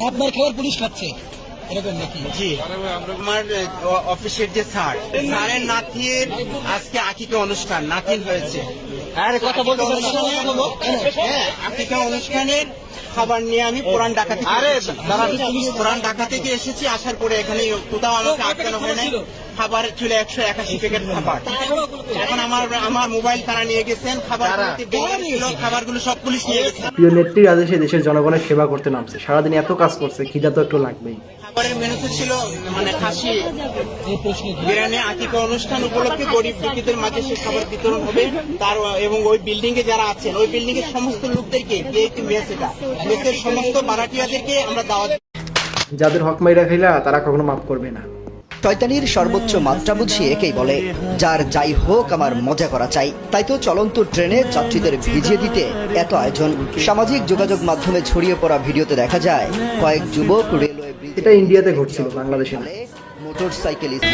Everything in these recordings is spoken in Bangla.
আপনার খাবার পুলিশ খাচ্ছে এরকম নাকি? জি, আমার অফিসের যে স্যারের নাতির আজকে আকিকা অনুষ্ঠান, নাতির হয়েছে। আরে কথা বলতে হ্যাঁ, আকিকা অনুষ্ঠানের খাবার নিয়ে আমি পুরান ঢাকা থেকে পুরান ঢাকা থেকে এসেছি। আসার পরে এখানে কোথাও আমাকে আটকানো হয় নাই। খাবার ছিল 181 প্যাকেট খাবার। এখন আমার মোবাইল তারা নিয়ে গেছেন, খাবারগুলো সব পুলিশ নিয়ে গেছে। প্রিয় নেত্রীর আদেশে দেশের জনগণের সেবা করতে নামছে, সারাদিন এত কাজ করছে, খিদা তো একটু লাগবেই। খাবারের মেনুতে ছিল খাসি বিরিয়ানি। আকিকা অনুষ্ঠান উপলক্ষে গরিব দুঃখীদের মাঝে সে খাবার বিতরণ হবে। তার এবং ওই বিল্ডিং এ যারা আছেন, ওই বিল্ডিং এর সমস্ত লোকদেরকে মেসের সমস্ত ভাড়াটিয়াদেরকে আমরা দাওয়াত। যাদের হক মাইরা খাইলা তারা কখনো মাফ করবে না। শয়তানির সর্বোচ্চ মাত্রা বুঝি একেই বলে, যার যাই হোক আমার মজা করা চাই। তাই তো চলন্ত ট্রেনে যাত্রীদের ভিজিয়ে দিতে এত আয়োজন। সামাজিক যোগাযোগ মাধ্যমে ছড়িয়ে পড়া ভিডিওতে দেখা যায় কয়েক যুবক রেলওয়ে ব্রিজে, এটা ইন্ডিয়াতে ঘটছিল, বাংলাদেশে না। মোটর সাইকেলিস্ট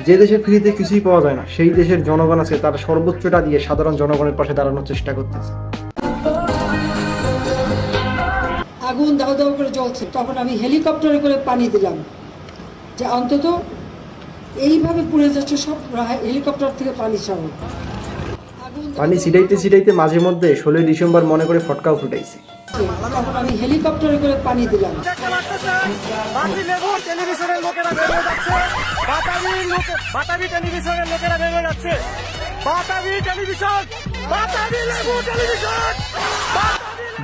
যে দেশে ফ্রিতে কিছুই পাওয়া যায় না, সেই দেশের জনগণ আছে তার সর্বোচ্চটা দিয়ে সাধারণ জনগণের পাশে দাঁড়ানোর চেষ্টা করতেছে। আগুন দাও দাও করে জ্বলছে, তখন আমি হেলিকপ্টারে করে পানি দিলাম যে অন্তত এইভাবে পুড়ে যাচ্ছে, সব হেলিকপ্টার থেকে পানি ছাড়ো। পানি ছিটাইতে ছিটাইতে মাঝে মধ্যে 16 ডিসেম্বর মনে করে ফটকাও ফুটাইছে। তখন আমি হেলিকপ্টারে করে পানি দিলাম।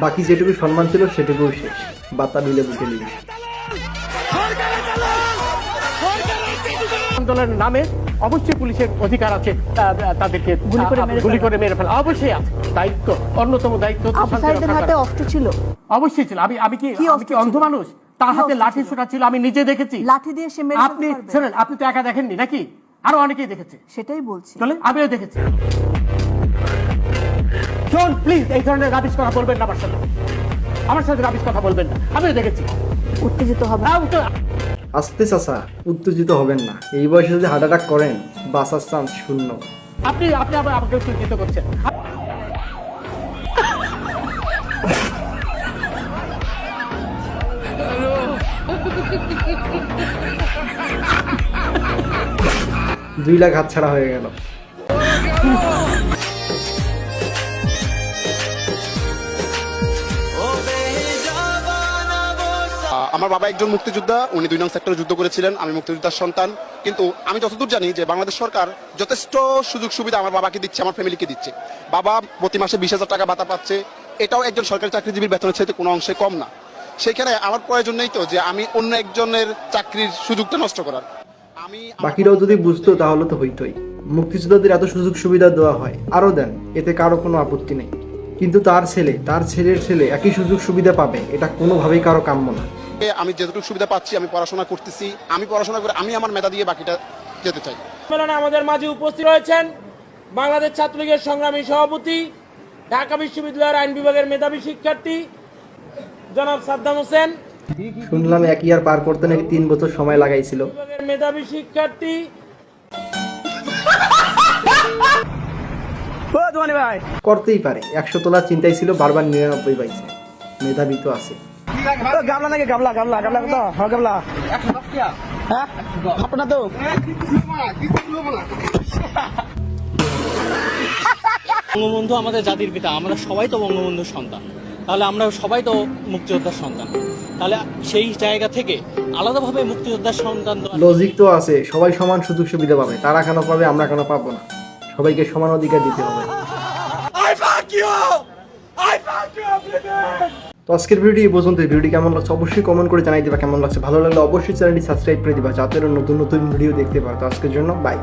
বাকি যেটুকু সম্মান ছিল সেটুকু শেষ। বাতাবি লেবু টেলিভিশন আন্দোলনের নামে অবশ্যই পুলিশের অধিকার আছে তাদেরকে গুলি করে মেরে ফেলা, অবশ্যই আছে। দায়িত্ব, অন্যতম দায়িত্ব অস্ত্র ছিল, অবশ্যই ছিল। আমি কি অন্ধ মানুষ? তার হাতে লাঠি ছোটা ছিল, আমি নিজে দেখেছি। লাঠি দিয়ে সে মেরে আপনি শোনেন, আপনি তো একা দেখেননি নাকি? আরো অনেকেই দেখেছে। সেটাই বলছি, চলে আমিও দেখেছি। শোন প্লিজ, এই ধরনের রাবিশ কথা বলবেন না আমার সাথে রাবিশ কথা বলবেন না। আমিও দেখেছি। উত্তেজিত হবে আস্তে চাচা, উত্তেজিত হবেন না। এই বয়সে যদি হার্ট অ্যাটাক করেন, বাঁচার চান্স শূন্য। আপনি আবার আমাকে উত্তেজিত করছেন। $2 লাখ হাতছাড়া হয়ে গেল। আমার বাবা একজন মুক্তিযোদ্ধা, উনি 2 নং সেক্টরে যুদ্ধ করেছিলেন। আমি মুক্তিযোদ্ধার সন্তান, কিন্তু আমি যতদূর জানি যে বাংলাদেশ সরকার যথেষ্ট সুযোগ সুবিধা আমার বাবাকে দিচ্ছে, আমার ফ্যামিলিকে দিচ্ছে। বাবা প্রতি মাসে 20,000 টাকা ভাতা পাচ্ছে, এটাও একজন সরকারি চাকরিজীবীর বেতনের চাইতে কোনো অংশে কম না। সেখানে আমার প্রয়োজন নেই তো যে আমি অন্য একজনের চাকরির সুযোগটা নষ্ট করার। বাকিরাও যদি বুঝতো তাহলে তো হইতোই। মুক্তিযোদ্ধাদের এত সুযোগ সুবিধা দেওয়া হয়, আরো দেন, এতে কারো কোনো আপত্তি নেই। কিন্তু তার ছেলের ছেলে একই সুযোগ সুবিধা পাবে, এটা কোনোভাবেই কারো কাম্য না। আমি যতটুকু সুবিধা পাচ্ছি, আমি পড়াশোনা করতেছি, আমি পড়াশোনা করে আমি আমার মেধা দিয়ে বাকিটা যেতে চাই। আমাদের মাঝে উপস্থিত রয়েছেন বাংলাদেশ ছাত্রলীগের সংগ্রামী সভাপতি, ঢাকা বিশ্ববিদ্যালয়ের আইন বিভাগের মেধাবী শিক্ষার্থী জনাব সাদ্দাম হোসেন। শুনলাম 1 ইয়ার পার করতে নাকি 3 বছর সময় লাগাইছিল। মেধাবী শিক্ষার্থী করতেই পারে, 100 তোলার চিন্তাই ছিল, বারবার 99 পাইছে। মেধাবী তো আছে। বঙ্গবন্ধু আমাদের জাতির পিতা, আমরা সবাই তো বঙ্গবন্ধুর সন্তান, তাহলে আমরা সবাই তো মুক্তিযোদ্ধার সন্তান। তাহলে সেই জায়গা থেকে আলাদাভাবে মুক্তিযোদ্ধার সন্তান, লজিক তো আছে, সবাই সমান সুযোগ সুবিধা পাবে। তারা কেন পাবে, আমরা কেন পাবো না? সবাইকে সমান অধিকার দিতে হবে। তো আজকের ভিডিও এই পর্যন্ত। ভিডিওটি কেমন লাগছে অবশ্যই কমেন্ট করে জানাই দিবা। কেমন লাগছে, ভালো লাগলে অবশ্যই চ্যানেলটি সাবস্ক্রাইব করে দিবা, যাতে নতুন নতুন ভিডিও দেখতে পারো। তো আজকের জন্য বাই।